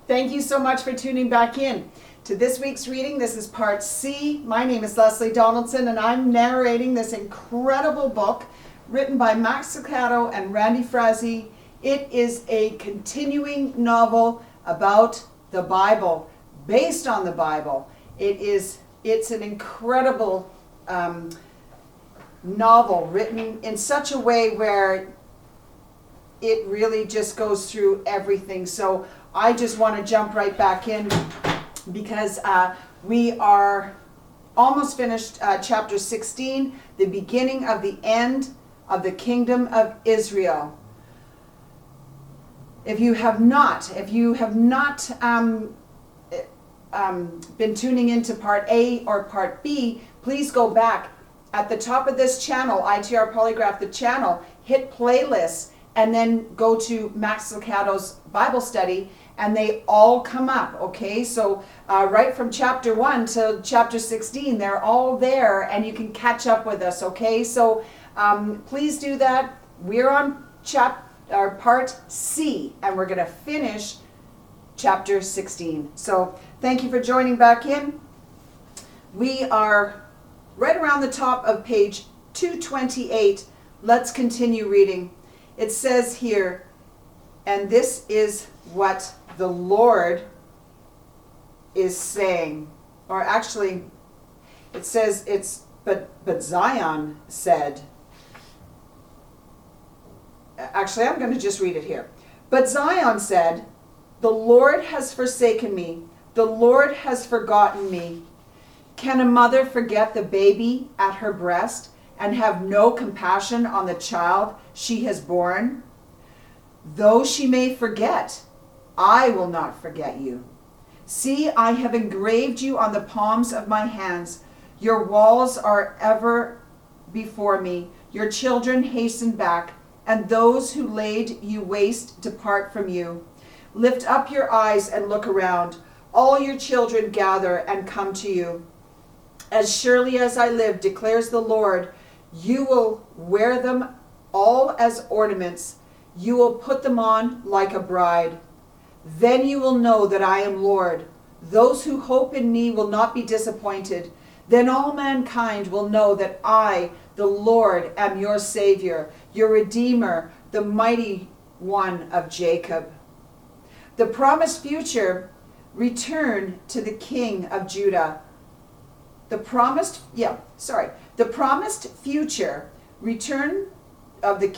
Thank you so much for tuning back in to this week's reading. This is part C. My name is Lesley Donaldson, and I'm narrating this incredible book written by Max Lucado and Randy Frazee. It is a continuing novel about the Bible, based on the Bible. It's an incredible novel written in such a way where it really just goes through everything. So I just want to jump right back in because we are almost finished chapter 16, the beginning of the end of the kingdom of Israel. If you have not been tuning into part A or part B, please go back. At the top of this channel, ITR Polygraph, the channel, hit playlists and then go to Max Lucado's Bible study, and they all come up, okay? So right from chapter 1 to chapter 16, they're all there, and you can catch up with us, okay? So please do that. We're on part C, and we're going to finish chapter 16. So thank you for joining back in. We are right around the top of page 228. Let's continue reading. It says here, and this is what the Lord is saying. Or actually, it says but Zion said. Actually, I'm going to just read it here. But Zion said, the Lord has forsaken me. The Lord has forgotten me. Can a mother forget the baby at her breast and have no compassion on the child she has borne? Though she may forget, I will not forget you. See, I have engraved you on the palms of my hands. Your walls are ever before me. Your children hasten back, and those who laid you waste depart from you. Lift up your eyes and look around. All your children gather and come to you. As surely as I live, declares the Lord, you will wear them all as ornaments. You will put them on like a bride. Then you will know that I am Lord. Those who hope in me will not be disappointed. Then all mankind will know that I, the Lord, am your Savior, your Redeemer, the mighty one of Jacob. The promised future return to the King of Judah. The promised future return of the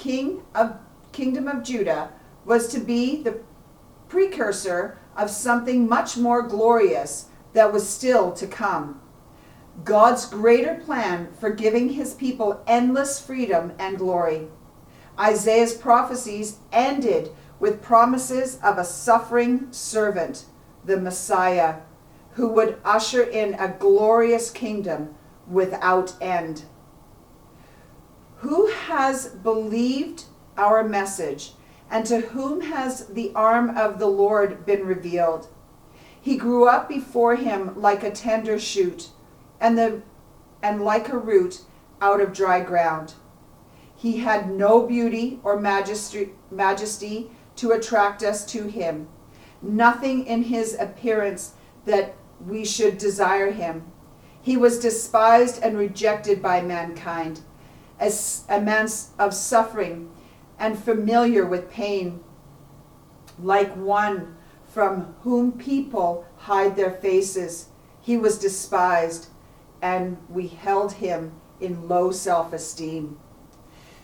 kingdom of Judah was to be the precursor of something much more glorious that was still to come. God's greater plan for giving his people endless freedom and glory. Isaiah's prophecies ended with promises of a suffering servant, the Messiah, who would usher in a glorious kingdom without end. Who has believed our message, and to whom has the arm of the Lord been revealed? He grew up before him like a tender shoot, and like a root out of dry ground. He had no beauty or majesty to attract us to him, nothing in his appearance that we should desire him. He was despised and rejected by mankind, as a man of suffering and familiar with pain, like one from whom people hide their faces. He was despised, and we held him in low self-esteem.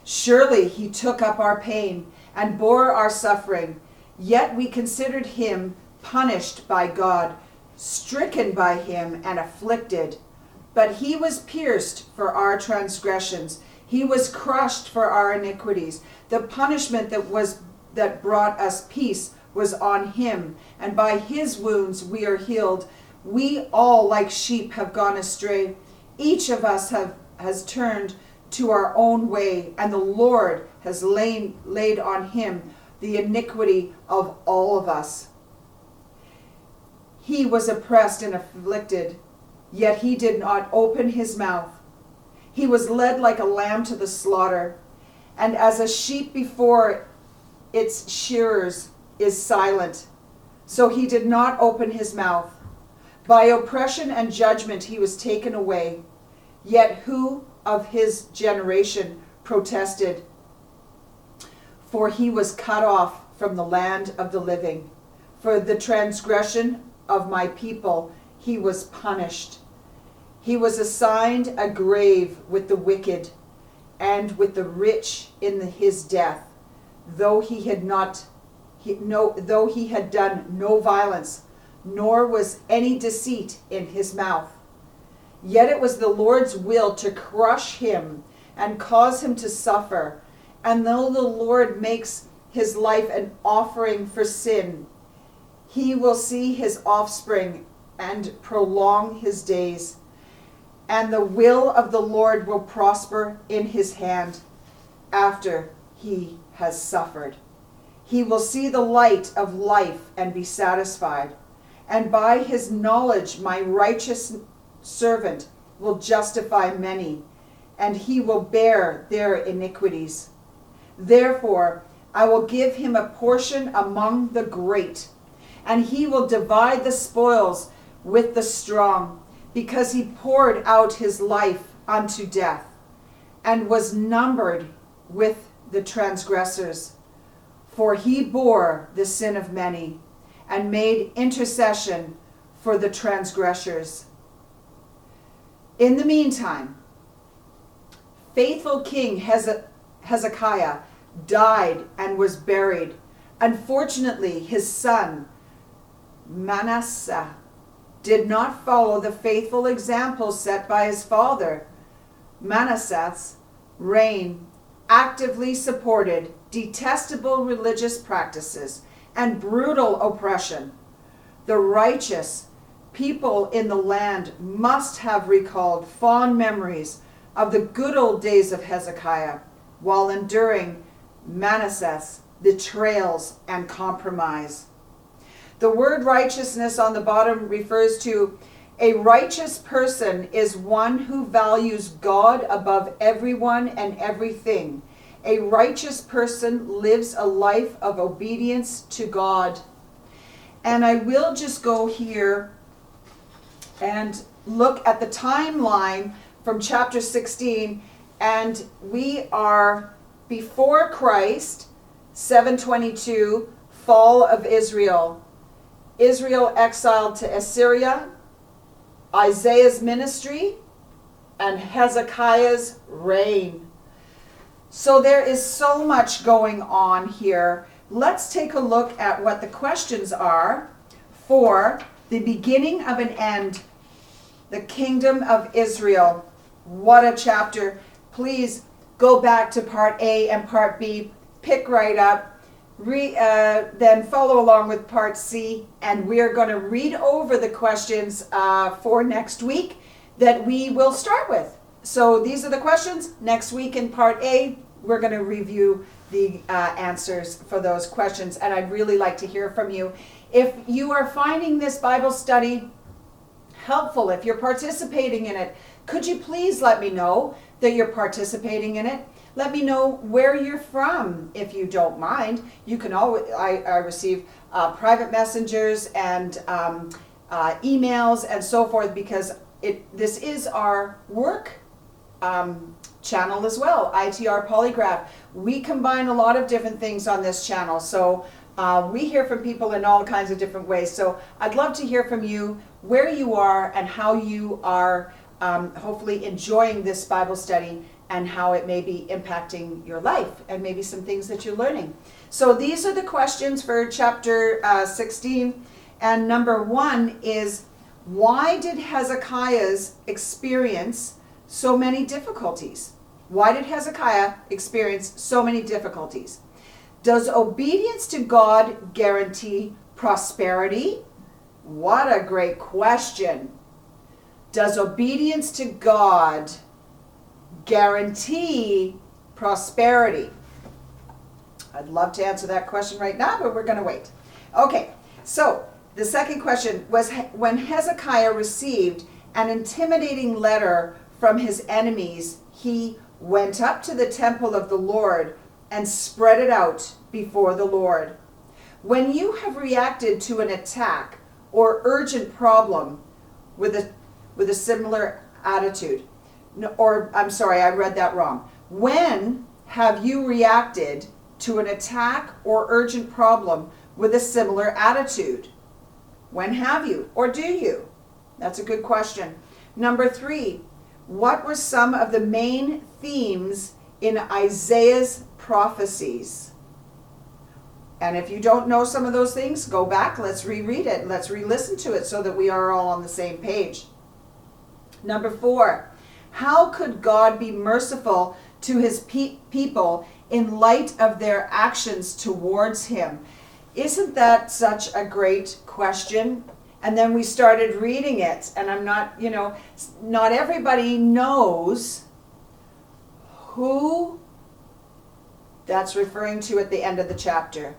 Surely he took up our pain and bore our suffering, yet we considered him punished by God, stricken by him and afflicted. But he was pierced for our transgressions. He was crushed for our iniquities. The punishment that brought us peace was on him, and by his wounds we are healed. We all like sheep have gone astray. Each of us has turned to our own way, and the Lord has laid on him the iniquity of all of us. He was oppressed and afflicted, yet he did not open his mouth. He was led like a lamb to the slaughter, and as a sheep before its shearers is silent, so he did not open his mouth. By oppression and judgment he was taken away. Yet who of his generation protested? For he was cut off from the land of the living. For the transgression of my people he was punished. He was assigned a grave with the wicked and with the rich in his death, though he had done no violence, nor was any deceit in his mouth. Yet it was the Lord's will to crush him and cause him to suffer. And though the Lord makes his life an offering for sin, he will see his offspring and prolong his days. And the will of the Lord will prosper in his hand after he has suffered. He will see the light of life and be satisfied. And by his knowledge my righteous servant will justify many, and he will bear their iniquities. Therefore I will give him a portion among the great, and he will divide the spoils with the strong, because he poured out his life unto death, and was numbered with the transgressors. For he bore the sin of many, and made intercession for the transgressors. In the meantime, faithful King Hezekiah died and was buried. Unfortunately, his son Manasseh did not follow the faithful example set by his father. Manasseh's reign actively supported detestable religious practices and brutal oppression. The righteous people in the land must have recalled fond memories of the good old days of Hezekiah while enduring Manasseh's betrayals and compromise. The word righteousness on the bottom refers to a righteous person is one who values God above everyone and everything. A righteous person lives a life of obedience to God. And I will just go here and look at the timeline from chapter 16. And we are before Christ, 722, fall of Israel. Israel exiled to Assyria, Isaiah's ministry, and Hezekiah's reign. So there is so much going on here. Let's take a look at what the questions are for the beginning of an end, the kingdom of Israel. What a chapter. Please go back to part A and part B, pick right up. Then follow along with part C, and we're going to read over the questions for next week that we will start with. So these are the questions. Next week in part A, we're going to review the answers for those questions, and I'd really like to hear from you. If you are finding this Bible study helpful, if you're participating in it, could you please let me know that you're participating in it? Let me know where you're from, if you don't mind. You can always, I receive private messengers and emails and so forth, because this is our work channel as well, ITR Polygraph. We combine a lot of different things on this channel. So we hear from people in all kinds of different ways. So I'd love to hear from you, where you are and how you are hopefully enjoying this Bible study, and how it may be impacting your life, and maybe some things that you're learning. So these are the questions for chapter 16. And number 1 is, why did Hezekiah's experience so many difficulties? Why did Hezekiah experience so many difficulties? Does obedience to God guarantee prosperity? What a great question. Does obedience to God guarantee prosperity? I'd love to answer that question right now, but we're going to wait. Okay, so the second question was, when Hezekiah received an intimidating letter from his enemies, he went up to the temple of the Lord and spread it out before the Lord. When you have reacted to an attack or urgent problem with a similar attitude, no, or I'm sorry, I read that wrong. When have you reacted to an attack or urgent problem with a similar attitude? When have you, or do you? That's a good question. Number 3, what were some of the main themes in Isaiah's prophecies? And if you don't know some of those things, go back, let's reread it, let's re-listen to it so that we are all on the same page. Number 4, how could God be merciful to his people in light of their actions towards him? Isn't that such a great question? And then we started reading it, and I'm not, not everybody knows who that's referring to at the end of the chapter.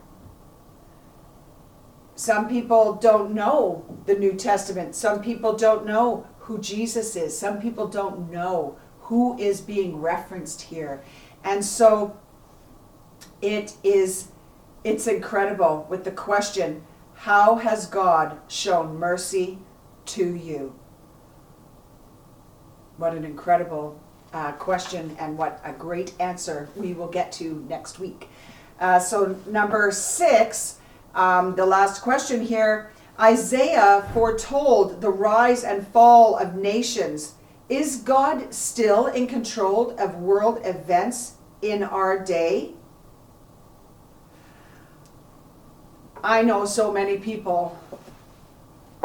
Some people don't know the New Testament. Some people don't know who Jesus is. Some people don't know who is being referenced here. And so it's incredible with the question, how has God shown mercy to you? What an incredible question, and what a great answer we will get to next week. So number 6, the last question here, Isaiah foretold the rise and fall of nations. Is God still in control of world events in our day? I know so many people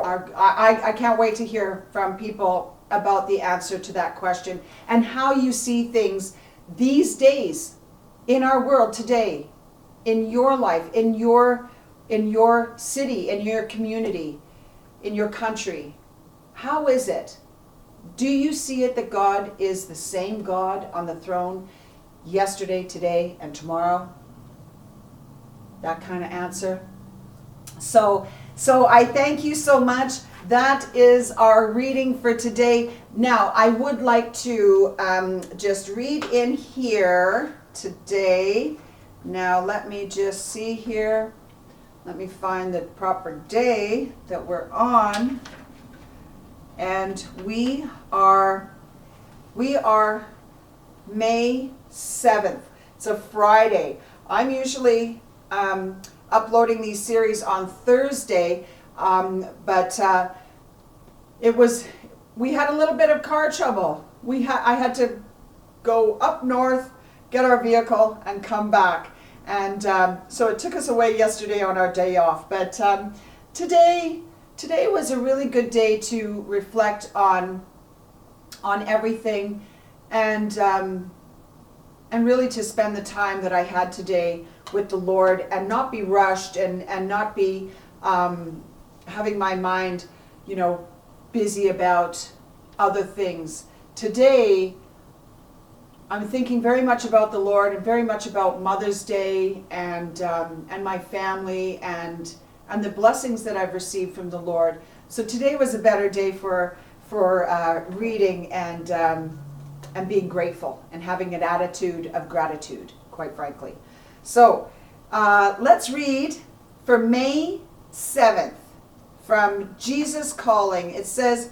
I can't wait to hear from people about the answer to that question and how you see things these days in our world today, in your life, in your city, in your community, in your country. How is it? Do you see it that God is the same God on the throne yesterday, today, and tomorrow? That kind of answer. So I thank you so much. That is our reading for today. Now, I would like to just read in here today. Now, let me just see here. Let me find the proper day that we're on. And we are May 7th. It's a Friday. I'm usually uploading these series on Thursday, but we had a little bit of car trouble. I had to go up north, get our vehicle, and come back. And so it took us away yesterday on our day off. But today was a really good day to reflect on everything, and really to spend the time that I had today with the Lord and not be rushed and not be having my mind, busy about other things. Today, I'm thinking very much about the Lord and very much about Mother's Day and my family and the blessings that I've received from the Lord. So today was a better day for reading and being grateful and having an attitude of gratitude, quite frankly. So let's read for May 7th from Jesus Calling. It says,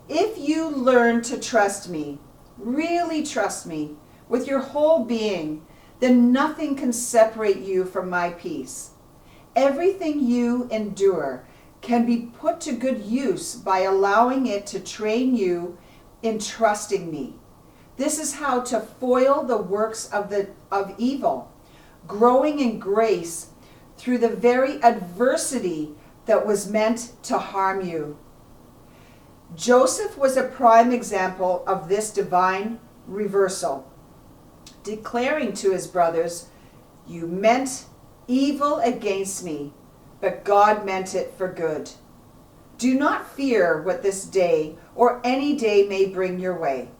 if you learn to trust me, really trust me with your whole being, then nothing can separate you from my peace. Everything you endure can be put to good use by allowing it to train you in trusting me. This is how to foil the works of evil, growing in grace through the very adversity that was meant to harm you. Joseph was a prime example of this divine reversal, declaring to his brothers, you meant evil against me, but God meant it for good. Do not fear what this day or any day may bring your way.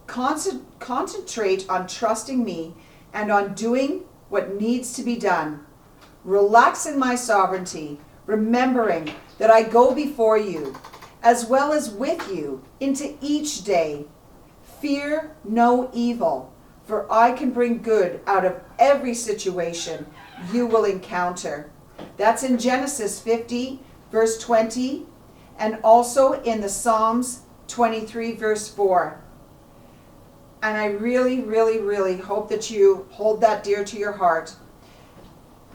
Concentrate on trusting me and on doing what needs to be done. Relax in my sovereignty, remembering that I go before you, as well as with you, into each day. Fear no evil, for I can bring good out of every situation you will encounter. That's in Genesis 50, verse 20, and also in the Psalms 23, verse 4. And I really, really, really hope that you hold that dear to your heart.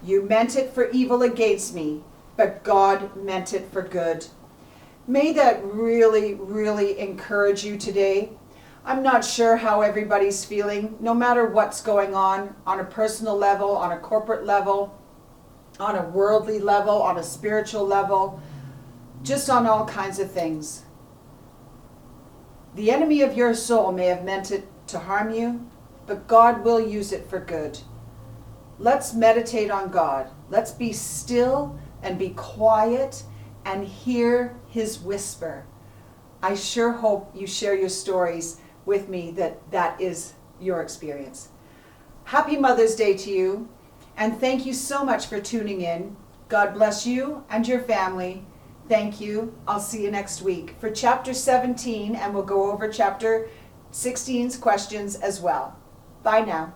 You meant it for evil against me, but God meant it for good. May that really, really encourage you today. I'm not sure how everybody's feeling, no matter what's going on a personal level, on a corporate level, on a worldly level, on a spiritual level, just on all kinds of things. The enemy of your soul may have meant it to harm you, but God will use it for good. Let's meditate on God. Let's be still and be quiet and hear his whisper. I sure hope you share your stories with me that is your experience. Happy Mother's Day to you, and thank you so much for tuning in. God bless you and your family. Thank you. I'll see you next week for chapter 17, and we'll go over chapter 16's questions as well. Bye now.